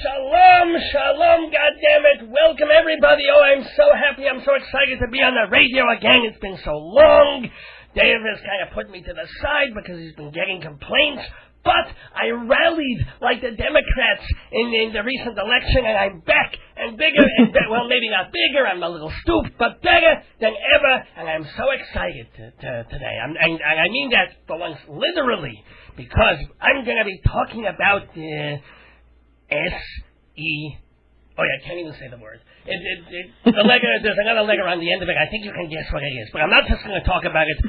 Shalom, shalom, goddammit. Welcome, everybody. Oh, I'm so happy. I'm so excited to be on the radio again. It's been so long. Dave has kind of put me to the side because he's been getting complaints. But I rallied like the Democrats in the recent election, and I'm back and bigger and well, maybe not bigger. I'm a little stooped, but better than ever. And I'm so excited today. And I mean that for once literally, because I'm going to be talking about S-E... Oh, yeah, I can't even say the word. The letter, there's another letter on the end of it. I think you can guess what it is. But I'm not just going to talk about it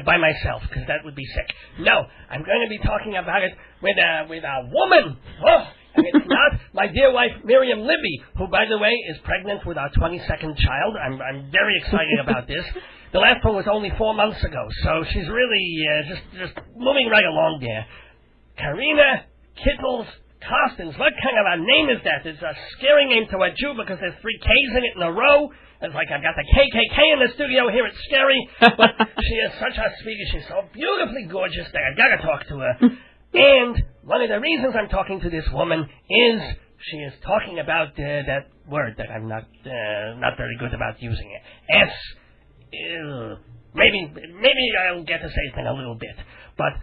by myself, because that would be sick. No, I'm going to be talking about it with a woman. Oh, and it's not my dear wife, Miriam Libby, who, by the way, is pregnant with our 22nd child. I'm very excited about this. The last one was only 4 months ago, so she's really just moving right along there. Karinna Kittles-Karsten. What kind of a name is that? It's a scary name to a Jew because there's 3 K's in it in a row. It's like I've got the KKK in the studio here. It's scary. But she is such a sweetie. She's so beautifully gorgeous that I've got to talk to her. And one of the reasons I'm talking to this woman is she is talking about that word that I'm not very good about using it. Maybe I'll get to say it in a little bit. But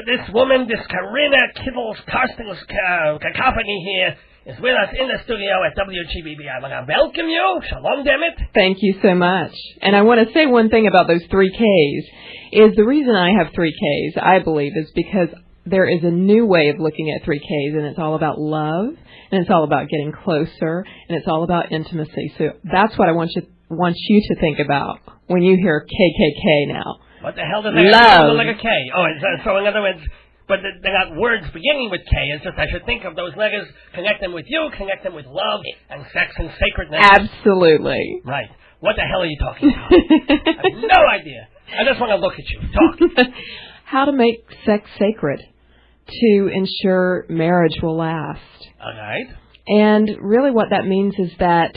this woman, this Karinna Kittles-Karsten's cacophony here, is with us in the studio at WGBB. I want to welcome you. Shalom, dammit. Thank you so much. And I want to say one thing about those 3 Ks, is the reason I have 3 Ks, I believe, is because there is a new way of looking at 3 Ks, and it's all about love, and it's all about getting closer, and it's all about intimacy. So that's what I want you to think about when you hear KKK now. What the hell does that have like a K? Oh, so in other words, but they're not words beginning with K. It's just I should think of those letters, connect them with you, connect them with love and sex and sacredness. Absolutely. Right. What the hell are you talking about? I have no idea. I just want to look at you. Talk. How to make sex sacred to ensure marriage will last. All right. And really what that means is that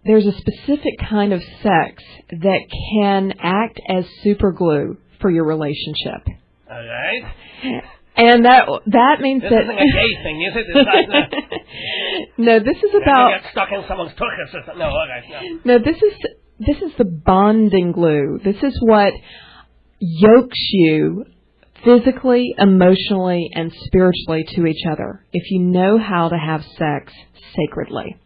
there's a specific kind of sex that can act as super glue for your relationship. All right. And that means this that... This isn't a gay thing, is it? It's not no, this is about... You get stuck in someone's tuchus or something. No, all right. No, this is the bonding glue. This is what yokes you physically, emotionally, and spiritually to each other if you know how to have sex sacredly.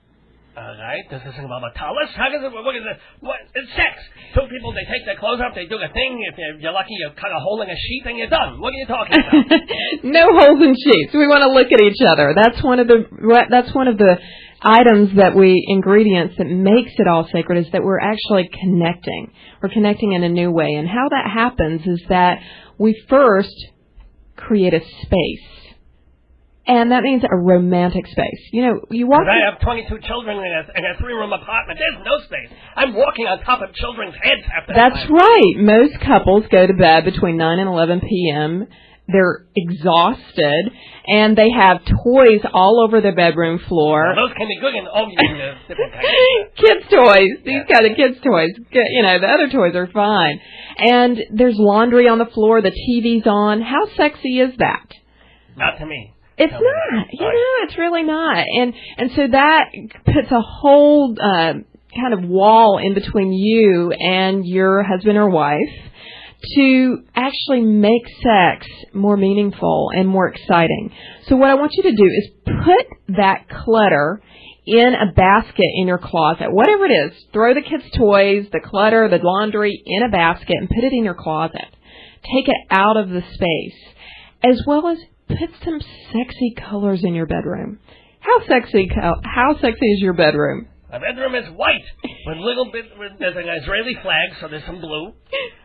All right. Does this involve a talus? How does it? What is it? What? It's sex. 2 people, they take their clothes off, they do a thing. If you're lucky, you cut a hole in a sheet and you're done. What are you talking about? No holes in sheets. We want to look at each other. That's one of the items ingredients that makes it all sacred, is that we're actually connecting. We're connecting in a new way. And how that happens is that we first create a space. And that means a romantic space. You know, you walk... I have 22 children in a 3-room apartment. There's no space. I'm walking on top of children's heads half the time. That's right. Most couples go to bed between 9 and 11 p.m. They're exhausted, and they have toys all over their bedroom floor. Well, those can be good in different kinds. Kids' toys. These kind of kids' toys. You know, the other toys are fine. And there's laundry on the floor. The TV's on. How sexy is that? Not to me. It's not. It's really not. And so that puts a whole kind of wall in between you and your husband or wife to actually make sex more meaningful and more exciting. So what I want you to do is put that clutter in a basket in your closet, whatever it is. Throw the kids' toys, the clutter, the laundry in a basket and put it in your closet. Take it out of the space, as well as put some sexy colors in your bedroom. How sexy is your bedroom? My bedroom is white there's an Israeli flag, so there's some blue.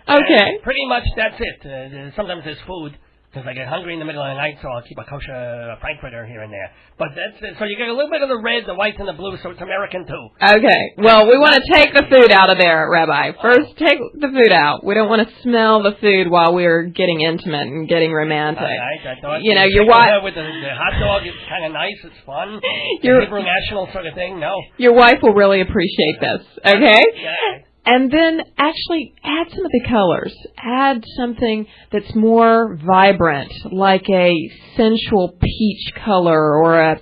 Okay. And pretty much that's it. Sometimes there's food, because I get hungry in the middle of the night, so I'll keep a kosher frankfurter here and there. But that's it. So you get a little bit of the red, the white, and the blue, so it's American too. Okay. Well, we want to take the food out of there, Rabbi. First, take the food out. We don't want to smell the food while we're getting intimate and getting romantic. All right. I thought your wife with the hot dog is kind of nice. It's fun. Hebrew national sort of thing. No. Your wife will really appreciate this. Okay. Yeah. And then actually add some of the colors. Add something that's more vibrant, like a sensual peach color or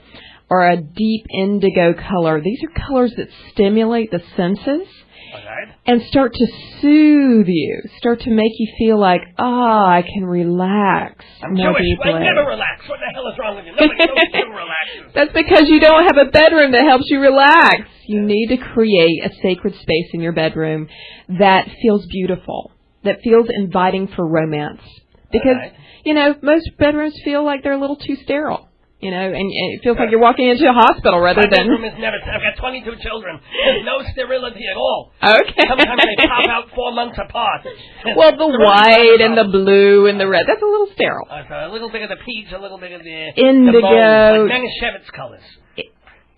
or a deep indigo color. These are colors that stimulate the senses. Okay. And start to soothe you, start to make you feel like, I can relax I'm more Jewish. deeply. I never relax. What the hell is wrong with you? Nobody ever relaxes. That's because you don't have a bedroom that helps you relax. You need to create a sacred space in your bedroom that feels beautiful, that feels inviting for romance. Because, most bedrooms feel like they're a little too sterile. And it feels like you're walking into a hospital rather than... My bedroom is never... I've got 22 children. There's no sterility at all. Okay. Sometimes they pop out 4 months apart. Well, the white and the blue and the red, that's a little sterile. So a little bit of the peach, a little bit of the... indigo. The like Manischewitz colors.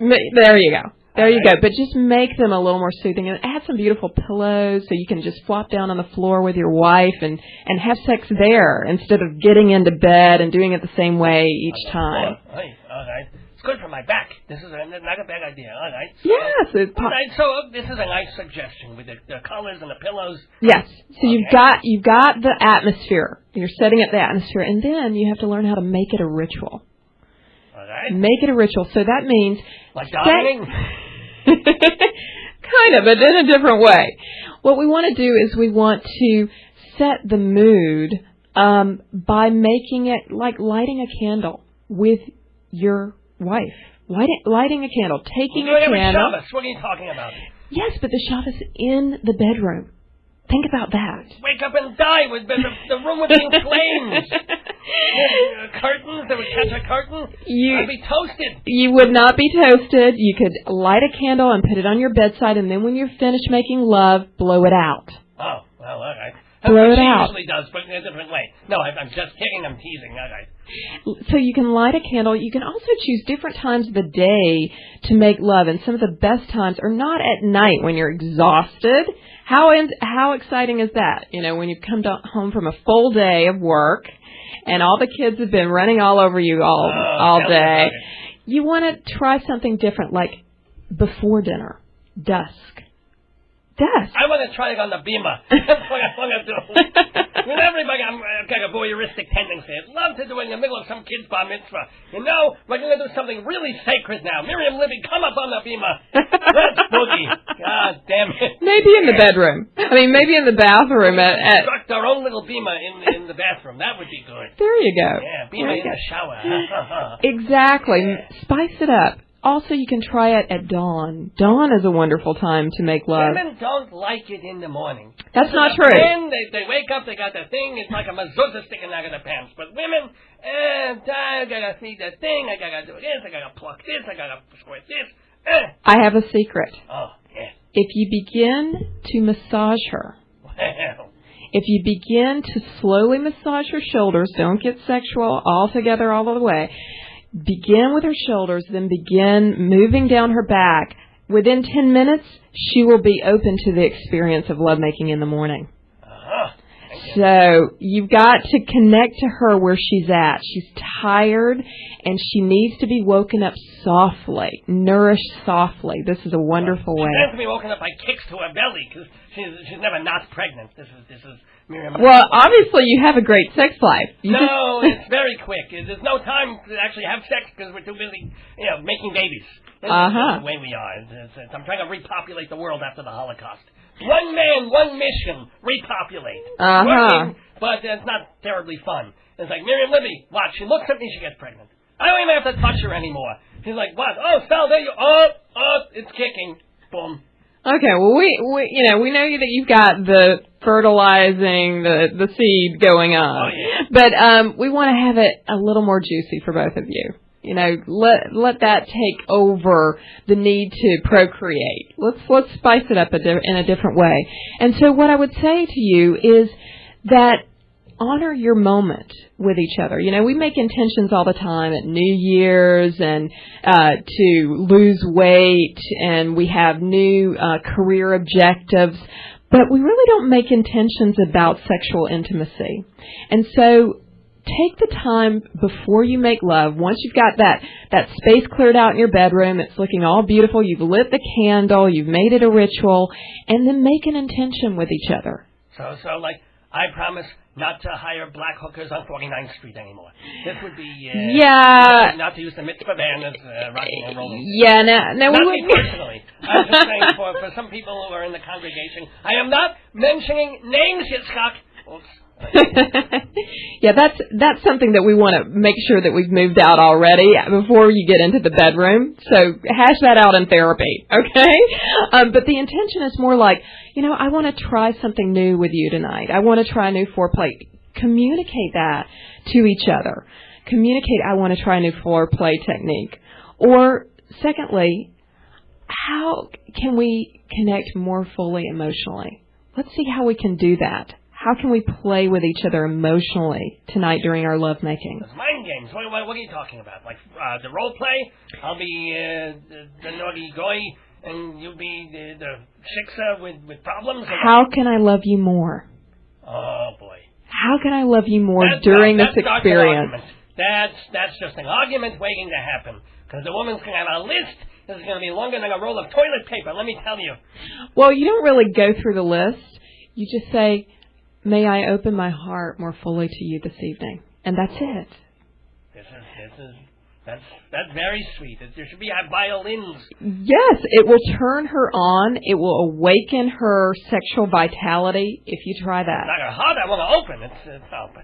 There you go. There you go. But just make them a little more soothing. And add some beautiful pillows so you can just flop down on the floor with your wife and have sex there instead of getting into bed and doing it the same way each time. All right. It's good for my back. This is not a bad idea. All right. So, yes. All right. So this is a nice suggestion with the colors and the pillows. Yes. So you've got the atmosphere. You're setting up the atmosphere. And then you have to learn how to make it a ritual. All right. Make it a ritual. So that means... Like davening? Kind of, but in a different way. What we want to do is we want to set the mood by making it like lighting a candle with your wife. Lighting a candle, taking a candle. Shabbos. What are you talking about? Yes, but the Shabbos in the bedroom. Think about that. Wake up and die. The room would be in flames. Curtains, they would catch a curtain. I'd be toasted. You would not be toasted. You could light a candle and put it on your bedside, and then when you're finished making love, blow it out. Oh, well, all right. Blow it out. She usually does, but in a different way. No, I'm just kidding. I'm teasing. All right. So you can light a candle. You can also choose different times of the day to make love, and some of the best times are not at night when you're exhausted. How exciting is that? When you come home from a full day of work and all the kids have been running all over you all day. You want to try something different, like before dinner, dusk. I want to try it on the bima. That's what I want to do. With everybody, I've got a voyeuristic tendency. I'd love to do it in the middle of some kid's bar mitzvah. We're going to do something really sacred now. Miriam Libby, come up on the bima. Let's boogie. God damn it. Maybe in the bedroom. Maybe in the bathroom. Construct our own little bima in the bathroom. That would be good. There you go. Yeah, bima in the shower. Exactly. Yeah. Spice it up. Also, you can try it at dawn. Dawn is a wonderful time to make love. Women don't like it in the morning. That's not true. Men, they wake up, they got the thing, it's like a mezuzah sticking out of the pants. But women, I gotta feed the thing, I gotta do this, I gotta pluck this, I gotta squirt this. I have a secret. Oh, yeah. If you begin to massage her, if you begin to slowly massage her shoulders, don't get sexual altogether all the way. Begin with her shoulders, then begin moving down her back. Within 10 minutes, she will be open to the experience of lovemaking in the morning. So you've got to connect to her where she's at. She's tired, and she needs to be woken up softly, nourished softly. This is a wonderful way. She has to be woken up by kicks to her belly, because she's never not pregnant. This is Miriam. Well, obviously you have a great sex life. No, it's very quick. There's no time to actually have sex because we're too busy, making babies. This is the way we are. I'm trying to repopulate the world after the Holocaust. One man, one mission, repopulate. Working, but it's not terribly fun. It's like, Miriam Libby, watch, she looks at me, she gets pregnant. I don't even have to touch her anymore. She's like, what? Oh, Sal, there you it's kicking. Boom. Okay, well, we know that you've got the fertilizing, the seed going on. Oh, yeah. But we want to have it a little more juicy for both of you. Let that take over the need to procreate. Let's spice it up in a different way. And so what I would say to you is that honor your moment with each other. We make intentions all the time at New Year's and to lose weight, and we have new career objectives, but we really don't make intentions about sexual intimacy. And so take the time before you make love. Once you've got that space cleared out in your bedroom, it's looking all beautiful, you've lit the candle, you've made it a ritual, and then make an intention with each other. So like, I promise not to hire black hookers on 49th Street anymore. This would be not to use the mitzvah ban as rocking and rolling. Yeah, no, not me personally. I'm just saying for some people who are in the congregation. I am not mentioning names, Yitzchak. Oops. Yeah, that's something that we want to make sure that we've moved out already before you get into the bedroom. So hash that out in therapy, okay? But the intention is more like, I want to try something new with you tonight. I want to try a new foreplay. Communicate that to each other. Communicate, I want to try a new foreplay technique. Or secondly, how can we connect more fully emotionally? Let's see how we can do that. How can we play with each other emotionally tonight during our lovemaking? It's mind games. What are you talking about? Like the role play? I'll be the naughty guy, and you'll be the shiksa with problems? How can I love you more? Oh, boy. How can I love you more during this experience? That's just an argument waiting to happen. Because the woman's going to have a list. This is going to be longer than a roll of toilet paper, let me tell you. Well, you don't really go through the list. You just say, may I open my heart more fully to you this evening? And that's it. That's very sweet. There should be violins. Yes, it will turn her on. It will awaken her sexual vitality if you try that. It's not her heart I want to open. It's open.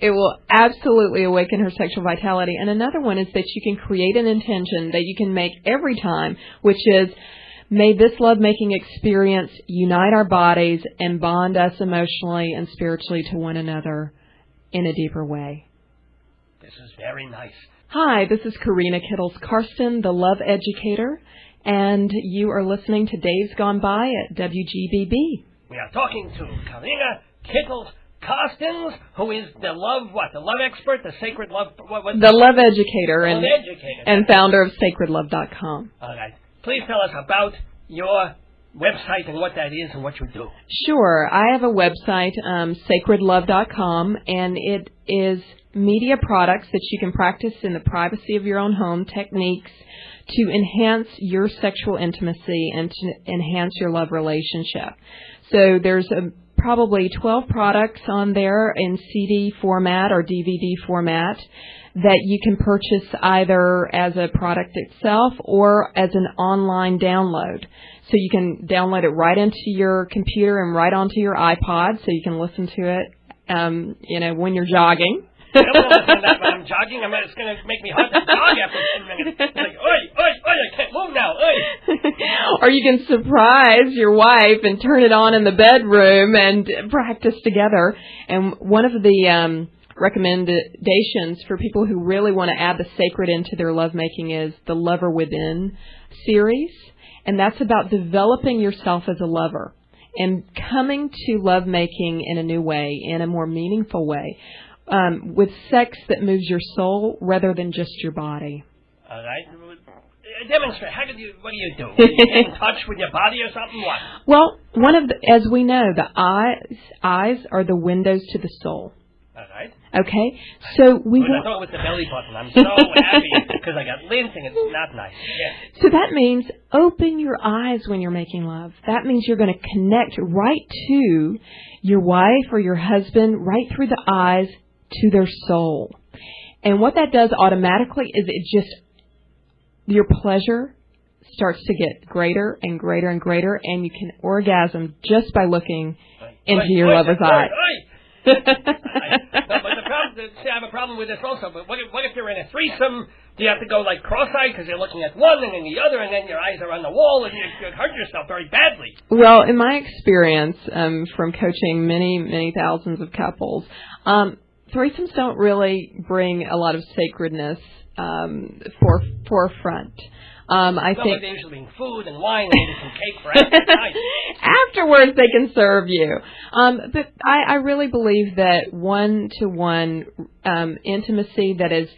It will absolutely awaken her sexual vitality. And another one is that you can create an intention that you can make every time, which is, may this lovemaking experience unite our bodies and bond us emotionally and spiritually to one another in a deeper way. This is very nice. Hi, this is Karina Kittles-Karsten, the Love Educator, and you are listening to Dave's Gone By at WGBB. We are talking to Karinna Kittles-Karsten, who is the love expert, the sacred love... The Love Educator. Love Educator. And founder of SacredLove.com. All right. Please tell us about your website and what that is and what you do. Sure. I have a website, SacredLove.com, and it is media products that you can practice in the privacy of your own home, techniques to enhance your sexual intimacy and to enhance your love relationship. So there's probably 12 products on there in CD format or DVD format that you can purchase either as a product itself or as an online download. So you can download it right into your computer and right onto your iPod so you can listen to it, when you're jogging. I don't want to listen to that when I'm jogging. It's going to make me hard to jog after 10 minutes. It's like, oi, I can't move now, oi. Or you can surprise your wife and turn it on in the bedroom and practice together. And one of the recommendations for people who really want to add the sacred into their lovemaking is the Lover Within series. And that's about developing yourself as a lover and coming to lovemaking in a new way, in a more meaningful way. With sex that moves your soul rather than just your body. All right. Demonstrate. What do you do? You get in touch with your body or something? What? Well, as we know, the eyes are the windows to the soul. All right. Okay. So we I thought it was the belly button. I'm so happy because I got lint and it's not nice. Yeah. So that means open your eyes when you're making love. That means you're going to connect right to your wife or your husband, right through the eyes to their soul. And what that does automatically is your pleasure starts to get greater and greater and greater, and you can orgasm just by looking into your lover's eyes. But I have a problem with this also. But what if you're in a threesome? Do you have to go like cross-eyed because you're looking at one and then the other, and then your eyes are on the wall, and you hurt yourself very badly? Well, in my experience, from coaching many, many thousands of couples, threesomes don't really bring a lot of sacredness forefront. I think they usually bring food and wine and maybe some cake for after. Afterwards, they can serve you. But I really believe that one-to-one intimacy that is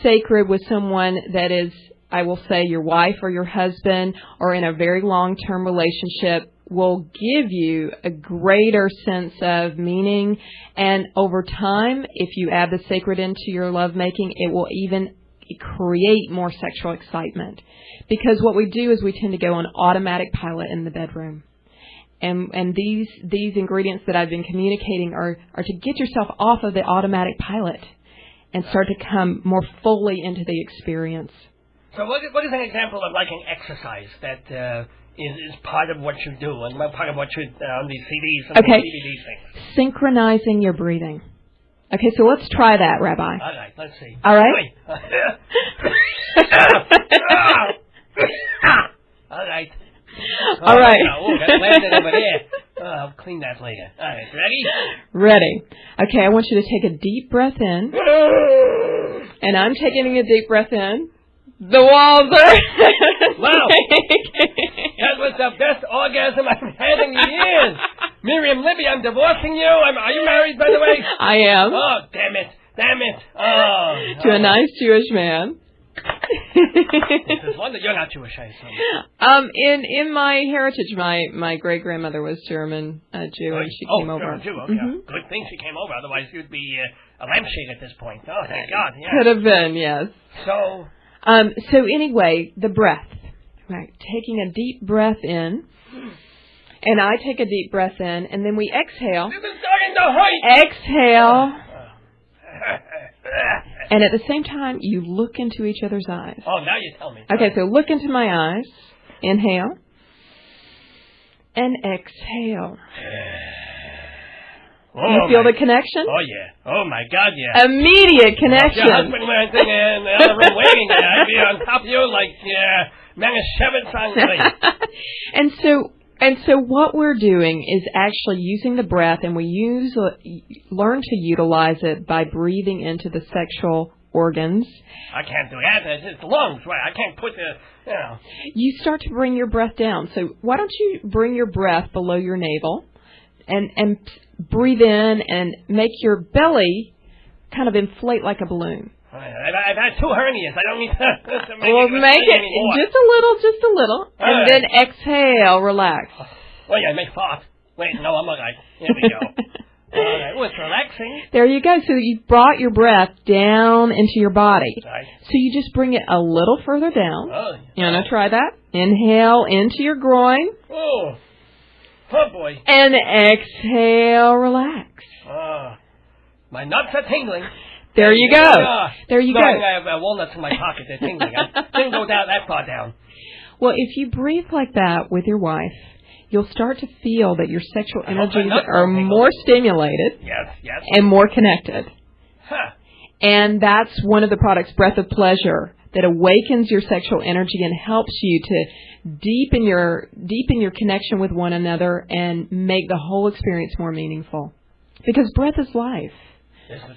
sacred with someone that is, I will say, your wife or your husband or in a very long-term relationship will give you a greater sense of meaning. And over time, if you add the sacred into your lovemaking, it will even create more sexual excitement. Because what we do is we tend to go on automatic pilot in the bedroom. And these ingredients that I've been communicating are to get yourself off of the automatic pilot and start to come more fully into the experience. So what is an example of like an exercise that is part of what you do and part of what you on these CDs and okay. DVD things? Synchronizing your breathing. Okay, so let's try that, Rabbi. All right, let's see. All right. All right. All right. Oh, that's landed over there. I'll clean that later. All right, ready? Ready. Okay, I want you to take a deep breath in. And I'm taking a deep breath in. The walls are... Wow. That was the best orgasm I've had in years. Miriam Libby, I'm divorcing you. Are you married, by the way? I am. Oh, damn it. Damn it. Oh. To a nice Jewish man. It's a wonder you're not Jewish, I assume. In my heritage, my great grandmother was German Jew, and she came over. German Jew. Okay. Mm-hmm. Good thing she came over, otherwise you'd be a lampshade at this point. Oh, thank God. Yeah. Could have been, yes. So anyway, the breath. Right, taking a deep breath in, and I take a deep breath in, and then we exhale. You've been starting to hurt. Exhale. And at the same time, you look into each other's eyes. Oh, now you tell me. Okay, so look into my eyes. Inhale. And exhale. You feel the connection? Oh, yeah. Oh, my God, yeah. Immediate connection. Your husband went in the other room waiting. I'd be on top of you like Manischewitz on And so what we're doing is actually using the breath, and we learn to utilize it by breathing into the sexual organs. I can't do that. It's lungs. Right? I can't put You start to bring your breath down. So why don't you bring your breath below your navel and breathe in and make your belly kind of inflate like a balloon. I've had 2 hernias. I don't need to make it anymore. Just a little. And then exhale, relax. Oh, yeah, make fart. Wait, no, I'm all right. Here we go. All right. Oh, it's relaxing. There you go. So you brought your breath down into your body. Right. So you just bring it a little further down. Oh, you want to try that? Inhale into your groin. Oh boy. And exhale, relax. My nuts are tingling. There you go. There you go. I have walnuts in my pocket. They're tingling. I didn't go down that far down. Well, if you breathe like that with your wife, you'll start to feel that your sexual energies are more stimulated. Yes. And more connected. Huh. And that's one of the products, Breath of Pleasure, that awakens your sexual energy and helps you to deepen your connection with one another and make the whole experience more meaningful. Because breath is life.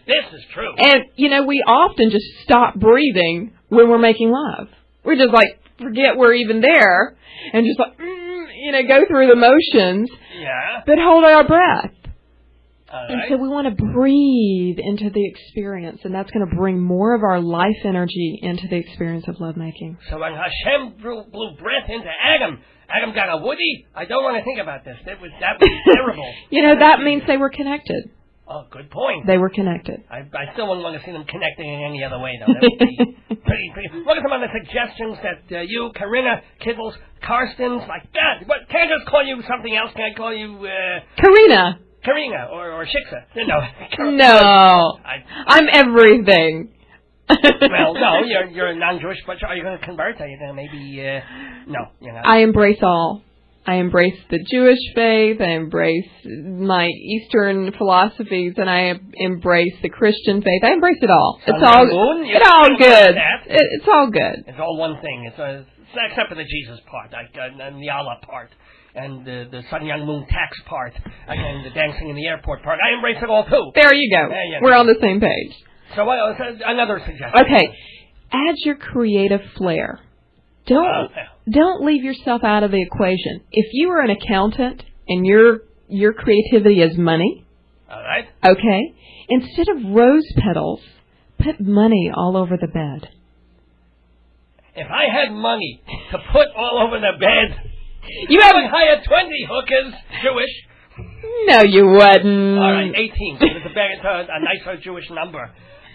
This is true. And, we often just stop breathing when we're making love. We just, forget we're even there and just, go through the motions. Yeah. But hold our breath. All and right. so we want to breathe into the experience, and that's going to bring more of our life energy into the experience of lovemaking. So when Hashem blew breath into Adam got a woody? I don't want to think about this. That was terrible. That means they were connected. Oh, good point. They were connected. I still wouldn't want to see them connecting in any other way, though. That would be pretty. What are some other suggestions that you, Karinna Kittles-Karsten, like that? What, can't I just call you something else? Can I call you... Karina or Shiksa? No. I'm everything. Well, no, you're a non-Jewish, but are you going to convert? Are you going to maybe... No, you're not. I embrace all. I embrace the Jewish faith, I embrace my Eastern philosophies, and I embrace the Christian faith. I embrace it all. It's all good. It's all good. It's all one thing. Except for the Jesus part, and the Allah part, and the Sun Young Moon tax part, and the dancing in the airport part. I embrace it all, too. There you go. We're on the same page. So another suggestion. Okay. Add your creative flair. Don't leave yourself out of the equation. If you are an accountant and your creativity is money, all right. Okay, instead of rose petals, put money all over the bed. If I had money to put all over the bed, you would hire 20 hookers, Jewish. No, you wouldn't. All right, 18. It's a nicer Jewish number.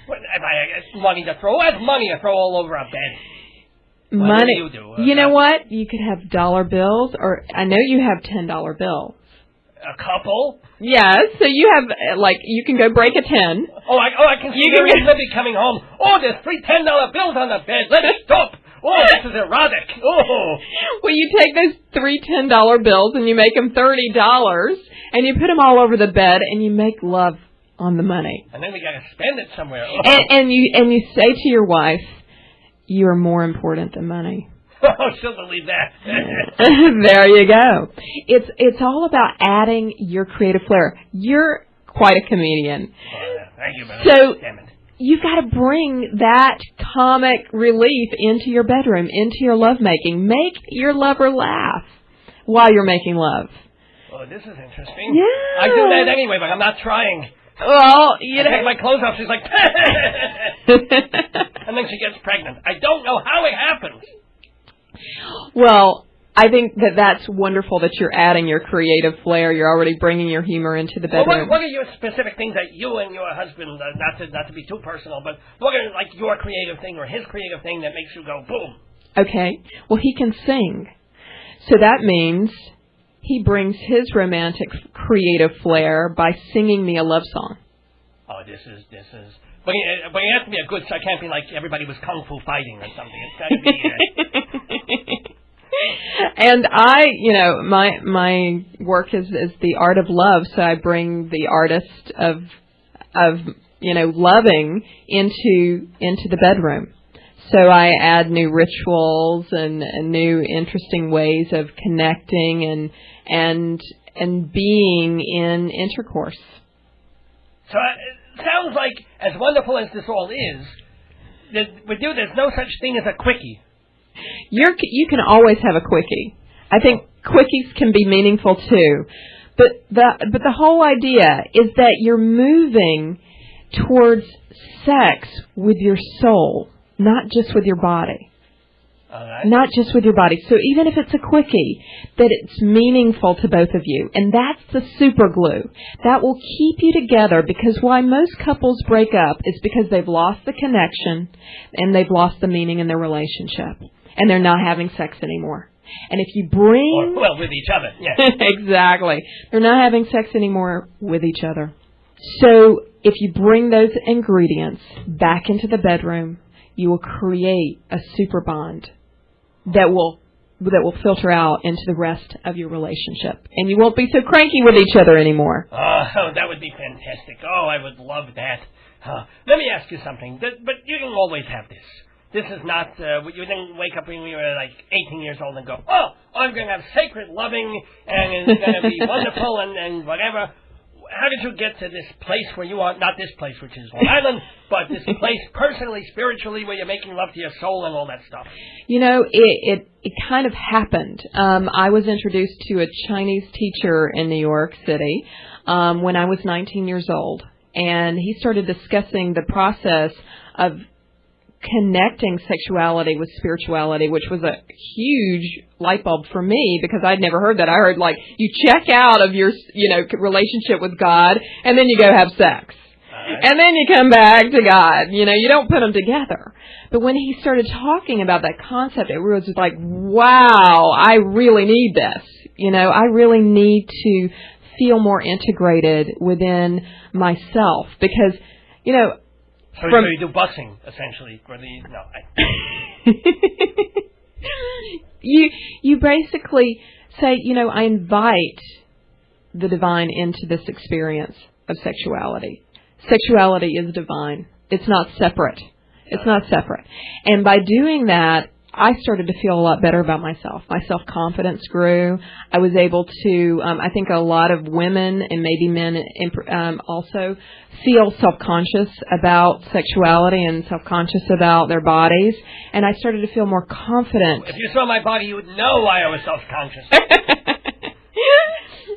If I had money to throw, all over a bed. money. What do? You know what? You could have dollar bills, or I know you have $10 bills. A couple? Yes. So you have you can go break a 10. I can see Mary and Libby coming home. Oh, there's 3 $10 bills on the bed. Let's stop. Oh, this is erotic. Oh. Well, you take those 3 $10 bills and you make them $30, and you put them all over the bed, and you make love on the money. And then we gotta spend it somewhere. Oh. And you say to your wife, "You are more important than money." Oh, she'll believe that. There you go. It's all about adding your creative flair. You're quite a comedian. Thank you, man. So damn it. You've got to bring that comic relief into your bedroom, into your lovemaking. Make your lover laugh while you're making love. Oh, this is interesting. Yeah. I do that anyway, but I'm not trying. Well, I take my clothes off, she's like, and then she gets pregnant. I don't know how it happens. Well, I think that's wonderful that you're adding your creative flair. You're already bringing your humor into the bedroom. Well, what are your specific things that you and your husband, not to be too personal, but what are your creative thing or his creative thing that makes you go boom? Okay. Well, he can sing. So that means he brings his romantic creative flair by singing me a love song. Oh, this is. But it has to be a good. So it can't be like everybody was kung fu fighting or something. It's got to be. And my work is the art of love. So I bring the artist of loving into the bedroom. So I add new rituals and new interesting ways of connecting and being in intercourse. So it sounds like, as wonderful as this all is, with you there's no such thing as a quickie. You can always have a quickie. I think quickies can be meaningful too. But the whole idea is that you're moving towards sex with your soul, not just with your body. Right. Not just with your body. So even if it's a quickie, that it's meaningful to both of you. And that's the super glue. That will keep you together, because why most couples break up is because they've lost the connection and they've lost the meaning in their relationship. And they're not having sex anymore. And if you bring... with each other, yes. Exactly. They're not having sex anymore with each other. So if you bring those ingredients back into the bedroom, you will create a super bond that will filter out into the rest of your relationship. And you won't be so cranky with each other anymore. Oh, that would be fantastic. Oh, I would love that. Let me ask you something. But you didn't always have this. This is not, you didn't wake up when you were 18 years old and go, oh, I'm going to have sacred loving and it's going to be wonderful and whatever. How did you get to this place where you are, not this place, which is Long Island, but this place personally, spiritually, where you're making love to your soul and all that stuff? It kind of happened. I was introduced to a Chinese teacher in New York City when I was 19 years old. And he started discussing the process of connecting sexuality with spirituality, which was a huge light bulb for me because I'd never heard that. I heard you check out of your relationship with God and then you go have sex. And then you come back to God. You don't put them together. But when he started talking about that concept, it was like, wow, I really need this. I really need to feel more integrated within myself because, So you do busing, essentially, for the... No, You basically say, I invite the divine into this experience of sexuality. Sexuality is divine. It's not separate. It's not separate. And by doing that, I started to feel a lot better about myself. My self-confidence grew. I was able to, I think a lot of women and maybe men also feel self-conscious about sexuality and self-conscious about their bodies. And I started to feel more confident. If you saw my body, you would know why I was self-conscious.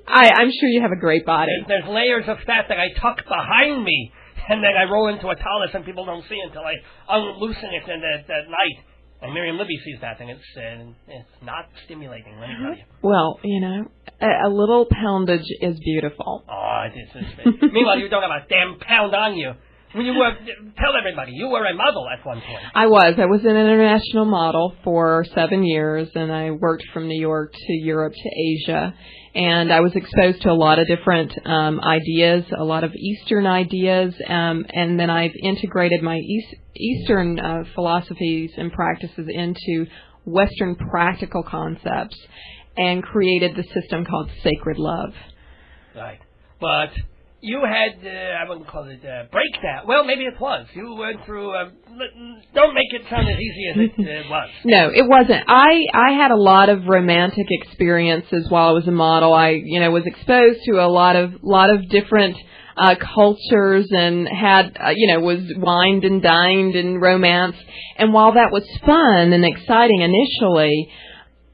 I'm sure you have a great body. There's layers of fat that I tuck behind me, and then I roll into a talus and people don't see until I unloosen it at night. And Miriam Libby sees that, and it's not stimulating, let me tell you. Well, a little poundage is beautiful. Oh, it is. Meanwhile, you don't have a damn pound on you. You were, tell everybody, you were a model at one point. I was an international model for 7 years, and I worked from New York to Europe to Asia. And I was exposed to a lot of different ideas, a lot of Eastern ideas, and then I've integrated my Eastern philosophies and practices into Western practical concepts and created the system called Sacred Love. Right. But you had, I wouldn't call it breakdown. Well, maybe it was. You went through, don't make it sound as easy as it was. No, it wasn't. I had a lot of romantic experiences while I was a model. I, was exposed to a lot of different cultures and had, was wined and dined in romance. And while that was fun and exciting initially,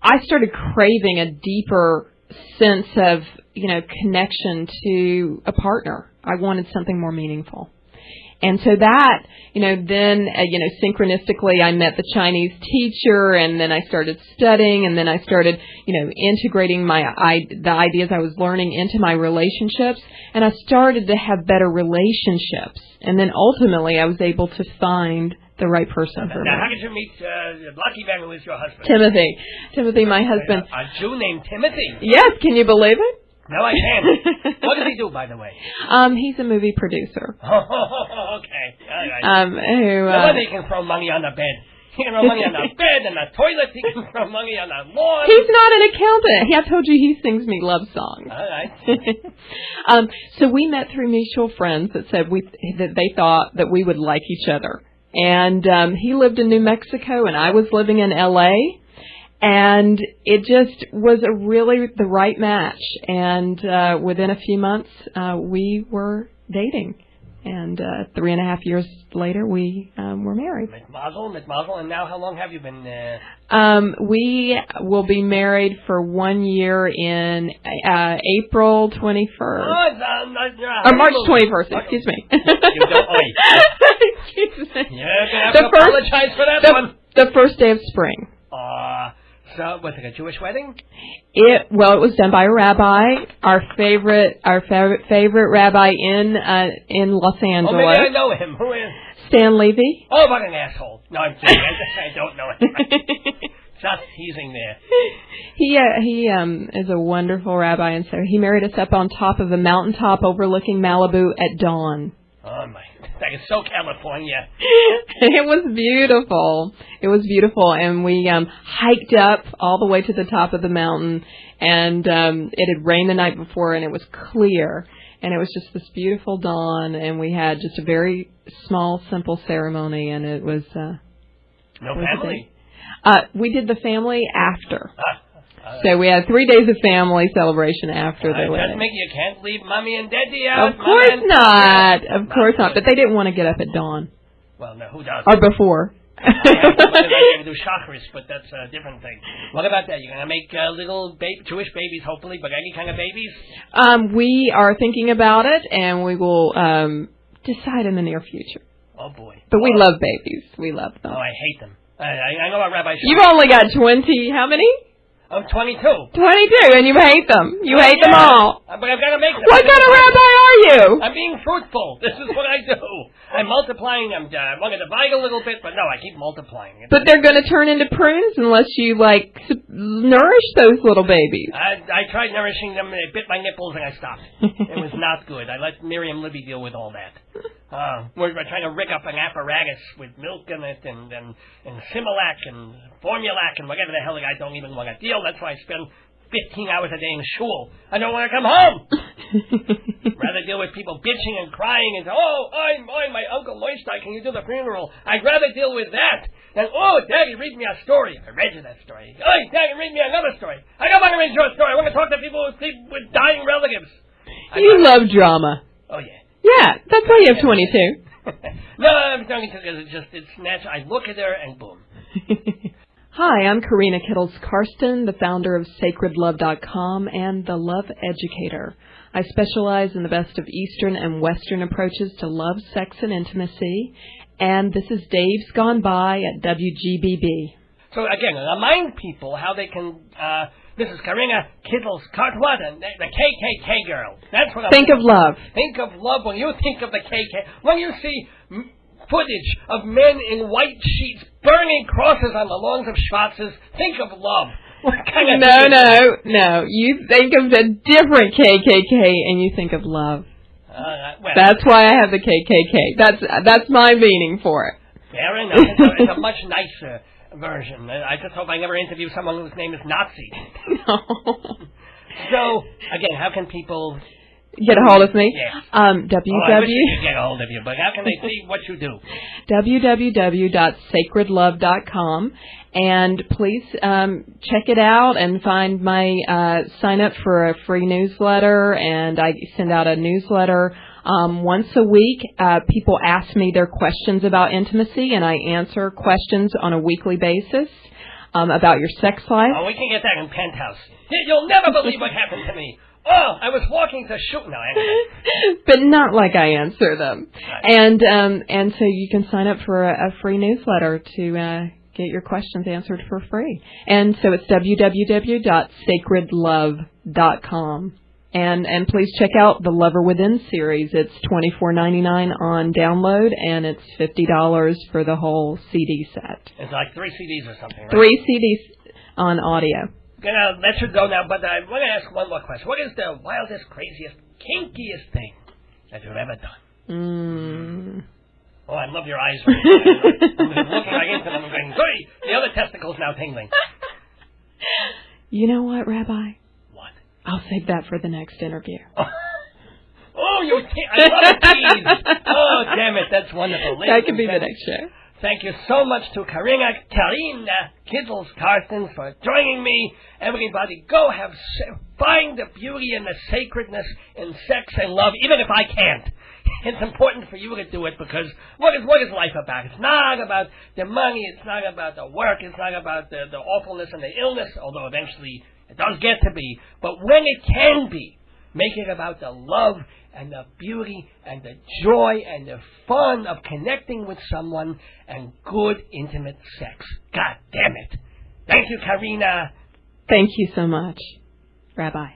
I started craving a deeper sense of, connection to a partner. I wanted something more meaningful. And so that, then, synchronistically I met the Chinese teacher, and then I started studying, and then I started, integrating the ideas I was learning into my relationships, and I started to have better relationships. And then ultimately I was able to find the right person for me. Now, how did you meet the lucky man who is your husband? Timothy, my husband. A Jew named Timothy? Yes, can you believe it? No, I can't. What does he do, by the way? He's a movie producer. Okay. All right. No wonder he can throw money on the bed. He can throw money on the bed and the toilet. He can throw money on the lawn. He's not an accountant. I told you he sings me love songs. All right. So we met through mutual friends that said that they thought that we would like each other. And he lived in New Mexico, and I was living in L.A., and it just was really the right match. And within a few months, we were dating. And 3.5 years later, we were married. Mit Mazel. And now how long have you been there? We will be married for 1 year in April 21st. Or March 21st, excuse me. You don't Excuse me. You're going to have to apologize for that one. The first day of spring. So, was it a Jewish wedding? It was done by a rabbi, our favorite rabbi in Los Angeles. Oh, maybe I know him. Who is? Stan Levy. Oh, what an asshole! No, I'm kidding. I don't know him. Just teasing there. He is a wonderful rabbi, and so he married us up on top of a mountaintop overlooking Malibu at dawn. Oh my! That is so California. It was beautiful, and we hiked up all the way to the top of the mountain, and it had rained the night before, and it was clear, and it was just this beautiful dawn, and we had just a very small, simple ceremony, and it was no family. We did the family after. So we had 3 days of family celebration after the wedding. You can't leave Mommy and Daddy out. Of course not. Of course not. But they didn't want to get up at dawn. Well, no, who does? Or before. I do chakras, but that's a different thing. What about that? You're going to make little Jewish babies, hopefully, but any kind of babies? We are thinking about it, and we will decide in the near future. Oh, boy. But we love babies. We love them. Oh, I hate them. I know a Rabbi Sol. You've only got 20. How many? I'm 22. 22, and you hate them. You hate them all. But I've got to make them. What kind of rabbi are you? I'm being fruitful. This is what I do. I'm multiplying. I want to divide a little bit, but no, I keep multiplying. But they're going to turn into prunes unless you, nourish those little babies. I tried nourishing them, and they bit my nipples, and I stopped. It was not good. I let Miriam Libby deal with all that. We're trying to rig up an apparatus with milk in it and Similac and Formulac and whatever the hell I don't even want to deal. That's why I spend 15 hours a day in shul. I don't want to come home. Rather deal with people bitching and crying and say, my Uncle Loistai, can you do the funeral? I'd rather deal with that than, Daddy, read me a story. I read you that story. Oh, Daddy, read me another story. I don't want to read you a story. I want to talk to people with dying relatives. You love drama. Oh, yeah. Yeah, that's why you have 22. No, I'm talking because it's natural. I look at her and boom. Hi, I'm Karinna Kittles-Karsten, the founder of SacredLove.com and the Love Educator. I specialize in the best of Eastern and Western approaches to love, sex, and intimacy. And this is Dave's Gone By at WGBB. So, again, remind people how they can... this is Karinna Kittles-Karsten, what? The KKK girl. That's what I'm Think of love. Think of love when you think of the KKK. When you see footage of men in white sheets burning crosses on the lawns of Schwarzes, think of love. What kind of No. You think of a different KKK and you think of love. Well, that's why I have the KKK. That's my meaning for it. Fair enough. It's a much nicer version. I just hope I never interview someone whose name is Nazi. No. So, again, how can people... Get a hold of me? Yes. I wish they could get a hold of you, but how can they see what you do? www.sacredlove.com. And please check it out and find my sign up for a free newsletter. And I send out a newsletter once a week. People ask me their questions about intimacy, and I answer questions on a weekly basis about your sex life. Oh, we can get that in Penthouse. You'll never believe what happened to me. Oh, I was walking to shoot. No, anyway. But not like I answer them. Right. And so you can sign up for a free newsletter to get your questions answered for free. And so it's www.sacredlove.com. And please check out the Lover Within series. It's $24.99 on download, and it's $50 for the whole CD set. It's like 3 CDs or something, right? 3 CDs on audio. Gonna let you go now, but I want to ask one more question. What is the wildest, craziest, kinkiest thing that you've ever done? Oh, I love your eyes right now. I'm looking right into them and going, hey, the other testicle's now tingling. You know what, Rabbi? What? I'll save that for the next interview. Oh, I love a tease. Oh, damn it, that's wonderful. That could be the next show. Thank you so much to Karina Kittles-Karsten for joining me. Everybody, go find the beauty and the sacredness in sex and love, even if I can't. It's important for you to do it because what is life about? It's not about the money. It's not about the work. It's not about the awfulness and the illness, although eventually it does get to be. But when it can be, make it about the love and the beauty and the joy and the fun of connecting with someone and good, intimate sex. God damn it. Thank you, Karina. Thank you so much, Rabbi.